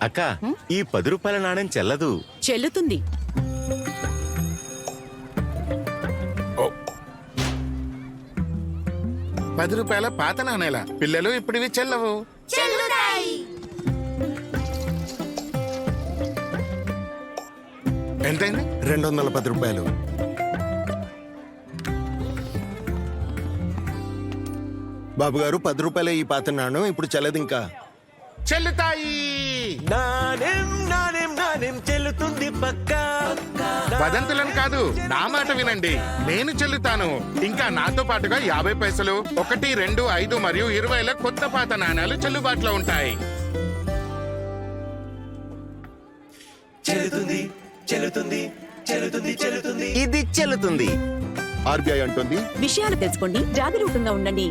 అక్క, ఈ 10 రూపాయల నాణ్యం చెల్లదు. చెల్లుతుంది. ఓ, 10 రూపాయల పాత నాణేల పిల్లలు ఇప్పుడివి చెల్లవు. ఎంతైంది? 210 రూపాయలు. బాబు గారు 10 రూపాయలే ఈ పాత నాణ్యం, ఇప్పుడు చెల్లదు ఇంకా. చెల్లుతాయి. నాణ్యం నాణ్యం నాణ్యం చెల్లుతుంది పక్కా. వదంతులను కాదు, నా మాట వినండి. నేను చెల్లుతాను. ఇంకా నాతో పాటుగా 50 పైసలు, 1, 2, 5 మరియు 20ల కొత్త పాత నాణాలు చెల్లుబాటులో ఉంటాయి. చెల్లుతుంది చెల్లుతుంది చెల్లుతుంది చెల్లుతుంది ఇది చెల్లుతుంది. ఆర్బీఐ అంటుంది, విషయాలు తెలుసుకోండి, జాగరూకంగా ఉండండి.